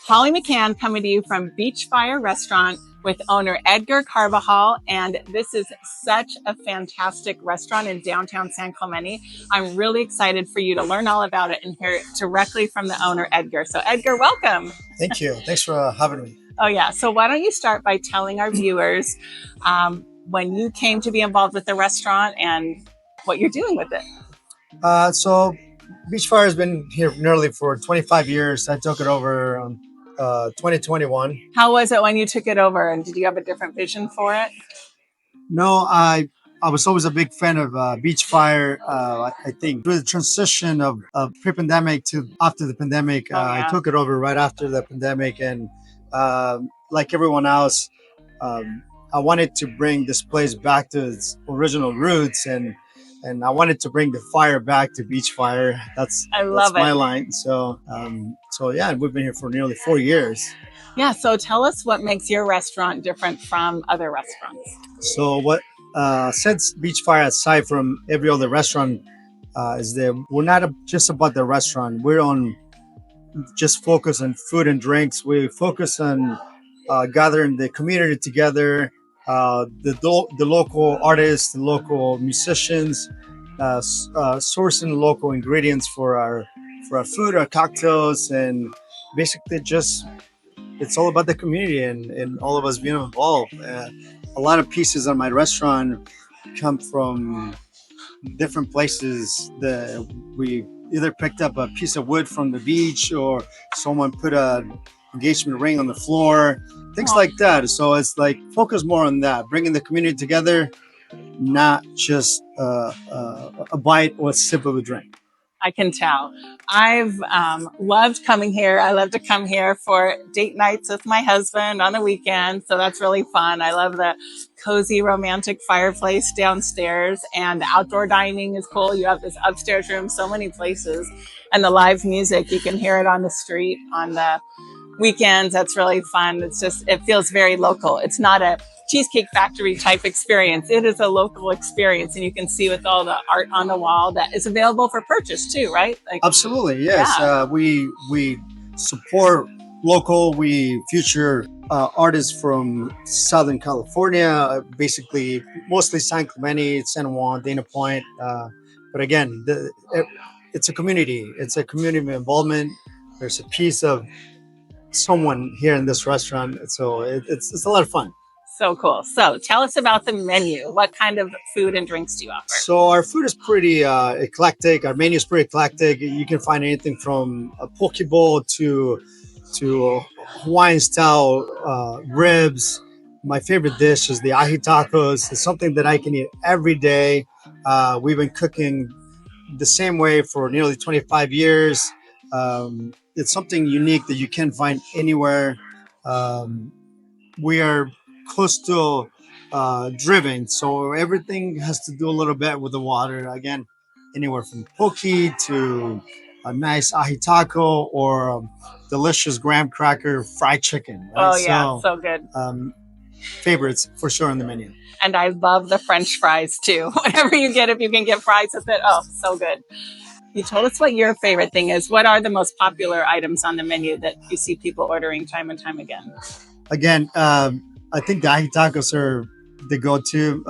Holly McKhann coming to you from Beachfire Restaurant with owner Edgar Carvajal. And this is such a fantastic restaurant in downtown San Clemente. I'm really excited for you to learn all about it and hear it directly from the owner, Edgar. So Edgar, welcome. Thank you. Thanks for having me. Oh yeah. So why don't you start by telling our viewers when you came to be involved with the restaurant and what you're doing with it? So Beachfire has been here nearly for 25 years. I took it over 2021. How was it when you took it over, and did you have a different vision for it? No, I was always a big fan of Beachfire. I think through the transition of pre-pandemic to after the pandemic, I took it over right after the pandemic, and like everyone else, I wanted to bring this place back to its original roots, and I wanted to bring the fire back to Beachfire. That's my line. So yeah, we've been here for nearly 4 years. Yeah. So tell us what makes your restaurant different from other restaurants. So what sets Beachfire aside from every other restaurant is that we're not just about the restaurant. We're on just focus on food and drinks. We focus on gathering the community together, the local artists, the local musicians, sourcing local ingredients for our food, our cocktails, and basically just it's all about the community and all of us being involved. A lot of pieces on my restaurant come from different places that we either picked up a piece of wood from the beach or someone put an engagement ring on the floor, things like that. So it's like focus more on that, bringing the community together, not just a bite or a sip of a drink. I can tell. I've loved coming here. I love to come here for date nights with my husband on the weekend. So that's really fun. I love the cozy romantic fireplace downstairs, and the outdoor dining is cool. You have this upstairs room, so many places, and the live music. You can hear it on the street on the weekends. That's really fun. It feels very local. It's not a Cheesecake Factory type experience. It is a local experience, and you can see with all the art on the wall that is available for purchase too, right? Absolutely, yes. Yeah. We support local. We feature artists from Southern California, basically mostly San Clemente, San Juan, Dana Point. But again, it's a community. It's a community involvement. There's a piece of someone here in this restaurant, so it's a lot of fun. So cool. So tell us about the menu. What kind of food and drinks do you offer? So our food is pretty eclectic. Our menu is pretty eclectic. You can find anything from a poke bowl to Hawaiian style ribs. My favorite dish is the ahi tacos. It's something that I can eat every day. We've been cooking the same way for nearly 25 years. It's something unique that you can't find anywhere. We are coastal driven, so everything has to do a little bit with the water. Again, anywhere from poke to a nice ahi taco or a delicious graham cracker fried chicken. Right? Oh yeah, so good. Favorites for sure on the menu. And I love the French fries too. Whenever you get it, you can get fries with it. Oh, so good. You told us what your favorite thing is. What are the most popular items on the menu that you see people ordering time and time again? Again, I think the ahi tacos are the go-to.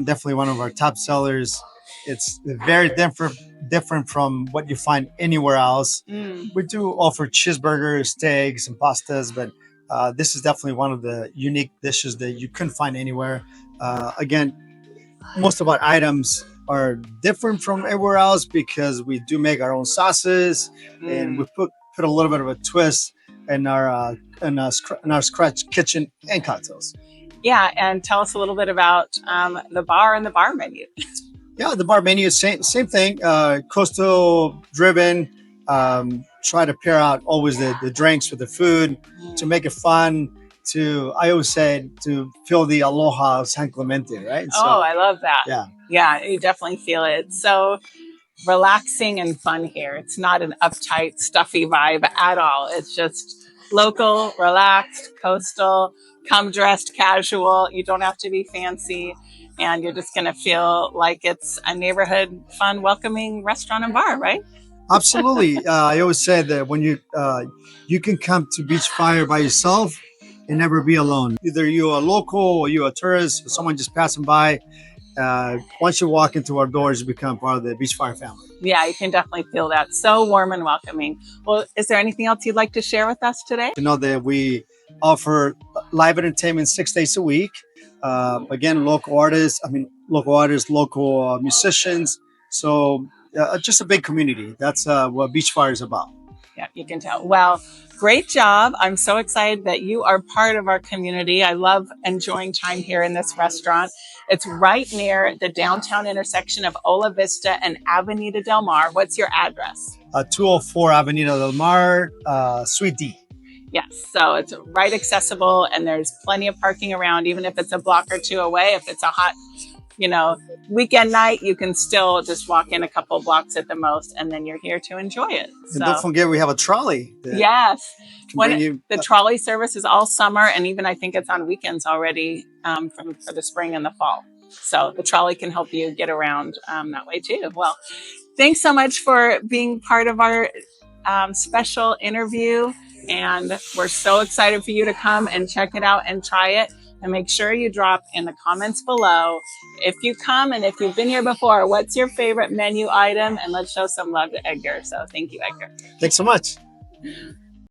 Definitely one of our top sellers. It's very different from what you find anywhere else. We do offer cheeseburgers, steaks, and pastas, but this is definitely one of the unique dishes that you couldn't find anywhere. Again, most of our items are different from everywhere else because we do make our own sauces, and we put a little bit of a twist in our scratch kitchen and cocktails. Yeah, and tell us a little bit about the bar and the bar menu. Yeah, the bar menu is same thing. Coastal driven. Try to pair out always the drinks with the food to make it fun. I always say to feel the aloha of San Clemente, right? So, I love that. Yeah, you definitely feel it. It's so relaxing and fun here. It's not an uptight, stuffy vibe at all. It's just local, relaxed, coastal, come dressed casual. You don't have to be fancy, and you're just going to feel like it's a neighborhood, fun, welcoming restaurant and bar, right? Absolutely. I always said that when you can come to Beachfire by yourself and never be alone. Either you're a local or you're a tourist or someone just passing by. Once you walk into our doors, you become part of the Beachfire family. Yeah, you can definitely feel that. So warm and welcoming. Well, is there anything else you'd like to share with us today? To know that we offer live entertainment 6 days a week. Again, local artists, local musicians. So just a big community. That's what Beachfire is about. Yeah, you can tell. Well, great job. I'm so excited that you are part of our community. I love enjoying time here in this restaurant. It's right near the downtown intersection of Ola Vista and Avenida Del Mar. What's your address? 204 Avenida Del Mar, Suite D. Yes, so it's right accessible and there's plenty of parking around, even if it's a block or two away. If it's a hot, weekend night, you can still just walk in a couple blocks at the most, and then you're here to enjoy it. And don't forget, we have a trolley. Yes. The trolley service is all summer, and even I think it's on weekends already for the spring and the fall. So the trolley can help you get around that way too. Well, thanks so much for being part of our special interview. And we're so excited for you to come and check it out and try it. And make sure you drop in the comments below if you come and if you've been here before, what's your favorite menu item? And let's show some love to Edgar. So thank you, Edgar. Thanks so much.